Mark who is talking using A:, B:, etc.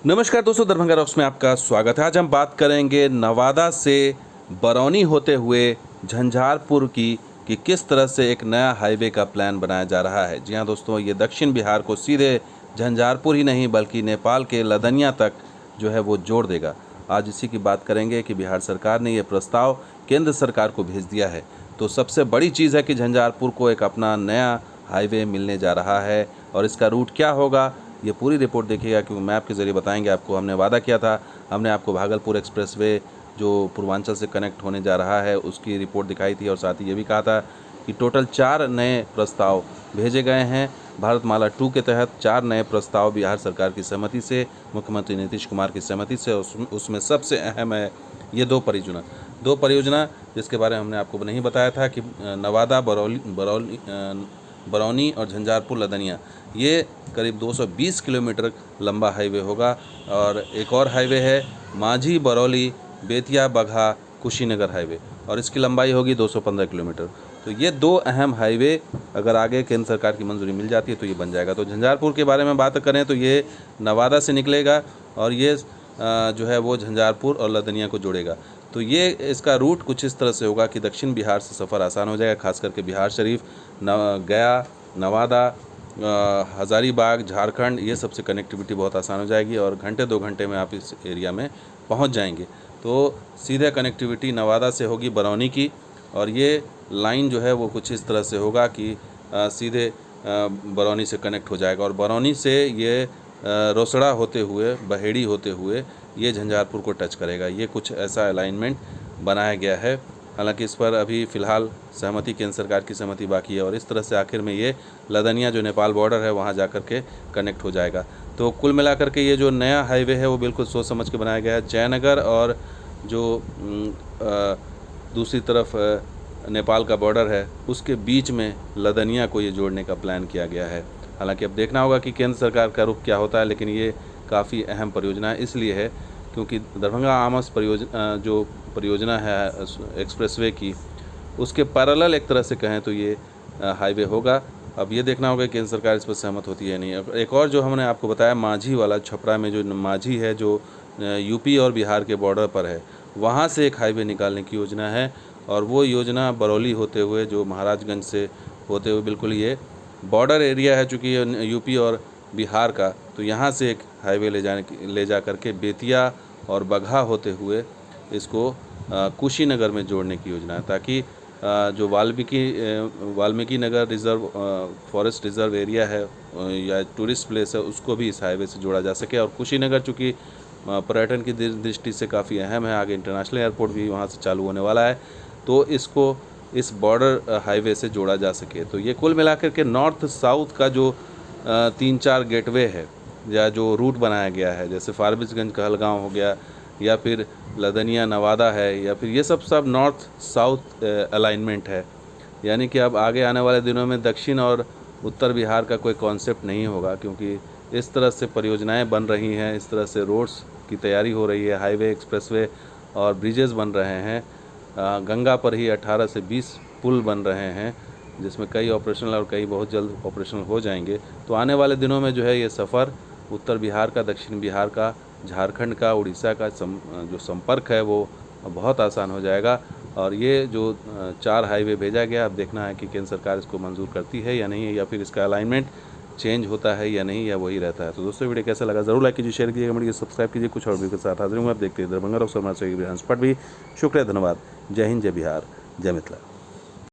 A: नमस्कार दोस्तों, दरभंगा रॉक्स में आपका स्वागत है। आज हम बात करेंगे नवादा से बरौनी होते हुए झंझारपुर की कि किस तरह से एक नया हाईवे का प्लान बनाया जा रहा है। जी हाँ दोस्तों, ये दक्षिण बिहार को सीधे झंझारपुर ही नहीं बल्कि नेपाल के लदनिया तक जो है वो जोड़ देगा। आज इसी की बात करेंगे कि बिहार सरकार ने ये प्रस्ताव केंद्र सरकार को भेज दिया है। तो सबसे बड़ी चीज़ है कि झंझारपुर को एक अपना नया हाईवे मिलने जा रहा है और इसका रूट क्या होगा, ये पूरी रिपोर्ट देखिएगा क्योंकि मैप के ज़रिए बताएंगे आपको। हमने वादा किया था, हमने आपको भागलपुर एक्सप्रेसवे जो पूर्वांचल से कनेक्ट होने जा रहा है उसकी रिपोर्ट दिखाई थी और साथ ही ये भी कहा था कि टोटल 4 नए प्रस्ताव भेजे गए हैं। भारतमाला 2 के तहत 4 नए प्रस्ताव बिहार सरकार की सहमति से, मुख्यमंत्री नीतीश कुमार की सहमति से। उसमें सबसे अहम है ये दो परियोजना जिसके बारे में हमने आपको नहीं बताया था कि नवादा बरौनी और झंझारपुर लदनिया, ये करीब 220 किलोमीटर लंबा हाईवे होगा। और एक और हाईवे है माझी बरौली बेतिया बगहा कुशीनगर हाईवे और इसकी लंबाई होगी 215 किलोमीटर। तो ये 2 अहम हाईवे अगर आगे केंद्र सरकार की मंजूरी मिल जाती है तो ये बन जाएगा। तो झंझारपुर के बारे में बात करें तो ये नवादा से निकलेगा और ये जो है वो झंझारपुर और लदनिया को जोड़ेगा। तो ये इसका रूट कुछ इस तरह से होगा कि दक्षिण बिहार से सफ़र आसान हो जाएगा, खास करके बिहार शरीफ, गया, नवादा, हज़ारीबाग, झारखंड, ये सबसे कनेक्टिविटी बहुत आसान हो जाएगी और घंटे 2 घंटे में आप इस एरिया में पहुंच जाएंगे। तो सीधे कनेक्टिविटी नवादा से होगी बरौनी की और ये लाइन जो है वो कुछ इस तरह से होगा कि सीधे बरौनी से कनेक्ट हो जाएगा और बरौनी से ये रोसड़ा होते हुए, बहेड़ी होते हुए ये झंझारपुर को टच करेगा। ये कुछ ऐसा अलाइनमेंट बनाया गया है। हालांकि इस पर अभी फ़िलहाल सहमति, केंद्र सरकार की सहमति बाकी है और इस तरह से आखिर में ये लदनिया जो नेपाल बॉर्डर है वहाँ जा कर के कनेक्ट हो जाएगा। तो कुल मिलाकर के ये जो नया हाईवे है वो बिल्कुल सोच समझ के बनाया गया है। जयनगर और जो दूसरी तरफ नेपाल का बॉर्डर है उसके बीच में लदनिया को ये जोड़ने का प्लान किया गया है। हालांकि अब देखना होगा कि केंद्र सरकार का रुख क्या होता है, लेकिन ये काफ़ी अहम परियोजना इसलिए है क्योंकि दरभंगा आमस परियोजना है एक्सप्रेसवे की, उसके पैरेलल एक तरह से कहें तो ये हाईवे होगा। अब ये देखना होगा कि केंद्र सरकार इस पर सहमत होती है नहीं। एक और जो हमने आपको बताया माझी वाला, छपरा में जो माझी है जो यूपी और बिहार के बॉर्डर पर है, वहाँ से एक हाईवे निकालने की योजना है और वो योजना बरौली होते हुए जो महाराजगंज से होते हुए, बिल्कुल ये बॉर्डर एरिया है चूँकि यूपी और बिहार का, तो यहाँ से एक हाईवे ले जा कर के बेतिया और बगहा होते हुए इसको कुशीनगर में जोड़ने की योजना है ताकि जो Valmiki Nagar reserve forest reserve area है या टूरिस्ट प्लेस है उसको भी इस हाईवे से जोड़ा जा सके। और कुशीनगर चूँकि पर्यटन की दृष्टि से काफ़ी अहम है, आगे इंटरनेशनल एयरपोर्ट भी वहाँ से चालू होने वाला है, तो इसको इस बॉर्डर हाईवे से जोड़ा जा सके। तो ये कुल मिलाकर के नॉर्थ साउथ का जो 3-4 गेटवे है या जो रूट बनाया गया है, जैसे फारबिसगंज कहलगांव हो गया या फिर लदनिया नवादा है या फिर ये सब नॉर्थ साउथ अलाइनमेंट है। यानी कि अब आगे आने वाले दिनों में दक्षिण और उत्तर बिहार का कोई कॉन्सेप्ट नहीं होगा क्योंकि इस तरह से परियोजनाएं बन रही हैं, इस तरह से रोड्स की तैयारी हो रही है, हाईवे, एक्सप्रेसवे और ब्रिजेज़ बन रहे हैं। गंगा पर ही 18 से 20 पुल बन रहे हैं जिसमें कई ऑपरेशनल और कई बहुत जल्द ऑपरेशनल हो जाएंगे। तो आने वाले दिनों में जो है ये सफ़र उत्तर बिहार का, दक्षिण बिहार का, झारखंड का, उड़ीसा का जो संपर्क है वो बहुत आसान हो जाएगा। और ये जो 4 हाईवे भेजा गया, अब देखना है कि केंद्र सरकार इसको मंजूर करती है या नहीं, या फिर इसका अलाइनमेंट चेंज होता है या नहीं, या वही रहता है। तो दोस्तों वीडियो कैसा लगा ज़रूर लाइक कीजिए, शेयर कीजिए, कमेंट कीजिए, सब्सक्राइब कीजिए। कुछ और वीडियो के साथ हाजिर हूँ। आप देखते हैं दरभंगा रॉक्स और भी। जय हिंद, जय बिहार, जय मिथिला।